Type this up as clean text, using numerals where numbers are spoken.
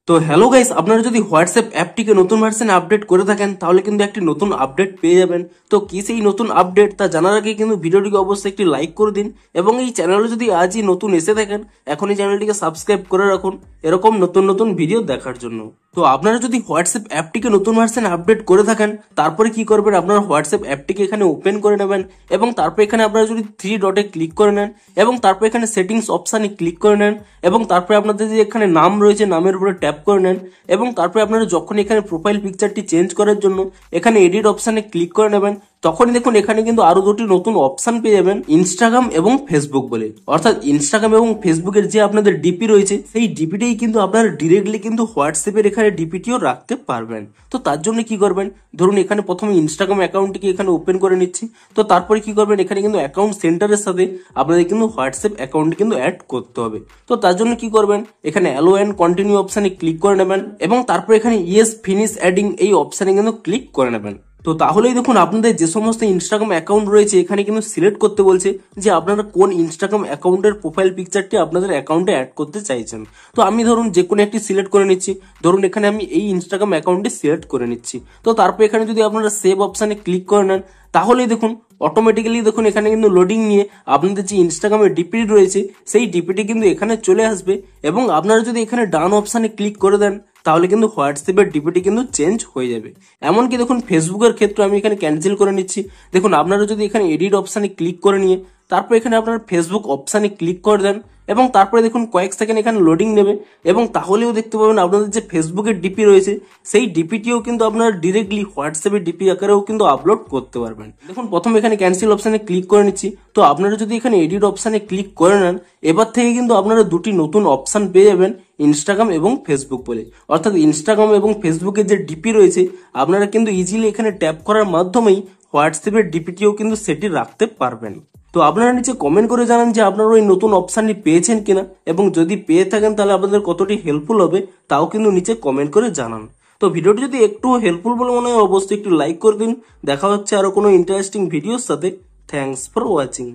তো hello guys, আপনারা যদি হোয়াটসঅ্যাপ অ্যাপটিকে নতুন ভার্সনে আপডেট করে থাকেন তাহলে কিন্তু একটি নতুন আপডেট পেয়ে যাবেন। তো কি সেই নতুন আপডেট তা জানার আগে কিন্তু ভিডিওটিকে অবশ্যই একটি লাইক করে দিন এবং এই চ্যানেলে যদি আজই নতুন এসে থাকেন এখন এই চ্যানেলটিকে সাবস্ক্রাইব করে রাখুন এরকম নতুন নতুন ভিডিও দেখার জন্য। তো আপনারা যদি হোয়াটসঅ্যাপ অ্যাপটিকে নতুন ভার্সনে আপডেট করে থাকেন তারপরে কি করবেন, আপনারা হোয়াটসঅ্যাপ অ্যাপটিকে এখানে ওপেন করে নেবেন এবং তারপর এখানে আপনারা যদি 3 ডটে ক্লিক করে নেন এবং তারপর এখানে সেটিংস অপশানে ক্লিক করে নেন এবং তারপরে আপনাদের যে এখানে নাম রয়েছে নামের উপরে ট্যাপ করে নেন এবং তারপরে আপনারা যখন এখানে প্রোফাইল পিকচারটি চেঞ্জ করার জন্য এখানে এডিট অপশানে ক্লিক করে নেবেন তখনই দেখুন এখানে কিন্তু আরো দুটি নতুন অপশন পেয়ে যাবেন, ইনস্টাগ্রাম এবং ফেসবুক বলে। অর্থাৎ ইনস্টাগ্রাম এবং ফেসবুকের যে আপনাদের ডিপি রয়েছে সেই ডিপিটাই কিন্তু আপনারা ডিরেক্টলি কিন্তু হোয়াটসঅ্যাপের এখানে ডিপিটিও রাখতে পারবেন। তো তার জন্য কি করবেন, ধরুন এখানে প্রথমে ইনস্টাগ্রাম অ্যাকাউন্টটিকে এখানে ওপেন করে নিচ্ছি। তো তারপরে কি করবেন, এখানে কিন্তু অ্যাকাউন্ট সেন্টারের সাথে আপনাদের কিন্তু হোয়াটসঅ্যাপ অ্যাকাউন্ট কিন্তু অ্যাড করতে হবে। তো তার জন্য কি করবেন, এখানে অ্যালো এন্ড কন্টিনিউ অপশানে ক্লিক করে নেবেন এবং তারপর এখানে ইয়েস ফিনিশ অ্যাডিং এই অপশানে কিন্তু ক্লিক করে নেবেন। তো তাহলেই দেখুন আপনাদের যে সমস্ত ইনস্টাগ্রাম অ্যাকাউন্ট রয়েছে এখানে কিন্তু সিলেক্ট করতে বলছে যে আপনারা কোন ইনস্টাগ্রাম অ্যাকাউন্টের প্রোফাইল পিকচারটি আপনাদের অ্যাকাউন্টে অ্যাড করতে চাইছেন। তো আমি ধরুন যে কোনো একটি সিলেক্ট করে নিচ্ছি, ধরুন এখানে আমি এই ইনস্টাগ্রাম অ্যাকাউন্টটি সিলেক্ট করে নিচ্ছি। তো তারপর এখানে যদি আপনারা সেভ অপশানে ক্লিক করে নেন তাহলেই দেখুন অটোমেটিক্যালি দেখুন এখানে কিন্তু লোডিং নিয়ে আপনাদের যে ইনস্টাগ্রামের ডিপিটি রয়েছে সেই ডিপিটি কিন্তু এখানে চলে আসবে এবং আপনারা যদি এখানে ডান অপশানে ক্লিক করে দেন তাহলে কিন্তু হোয়াটসঅ্যাপের ডিপিটি কিন্তু চেঞ্জ হয়ে যাবে। এমনকি দেখুন ফেসবুকের ক্ষেত্রে আমি এখানে ক্যান্সেল করে নিচ্ছি। দেখুন আপনারা যদি এখানে এডিট অপশানে ক্লিক করে নিয়ে তারপর এখানে আপনারা ফেসবুক অপশানে ক্লিক করে দেন এবং তারপরে দেখুন কয়েক সেকেন্ড এখানে লোডিং নেবে এবং তাহলেও দেখতে পাবেন আপনাদের যে ফেসবুকের ডিপি রয়েছে সেই ডিপিটিও কিন্তু আপনারা ডিরেক্টলি হোয়াটসঅ্যাপের ডিপি আকারেও কিন্তু আপলোড করতে পারবেন। দেখুন প্রথমে এখানে ক্যান্সেল অপশানে ক্লিক করে নিচ্ছি। তো আপনারা যদি এখানে এডিট অপশানে ক্লিক করে নেন এবার থেকে কিন্তু আপনারা দুটি নতুন অপশান পেয়ে যাবেন, ইনস্টাগ্রাম এবং ফেসবুক বলে। অর্থাৎ ইনস্টাগ্রাম এবং ফেসবুকের যে ডিপি রয়েছে আপনারা কিন্তু ইজিলি এখানে ট্যাপ করার মাধ্যমেই হোয়াটসঅ্যাপের ডিপিটিও কিন্তু সেটি রাখতে পারবেন। তো আপনারা নিচে কমেন্ট করে জানান যে আপনারা ওই নতুন অপশানটি পেয়েছেন কিনা এবং যদি পেয়ে থাকেন তাহলে আপনাদের কতটি হেল্পফুল হবে তাও কিন্তু নিচে কমেন্ট করে জানান। তো ভিডিওটি যদি একটু হেল্পফুল বলে মনে হয় অবশ্যই একটু লাইক করে দিন। দেখা হচ্ছে আরো কোনো ইন্টারেস্টিং ভিডিওর সাথে। Thanks for watching.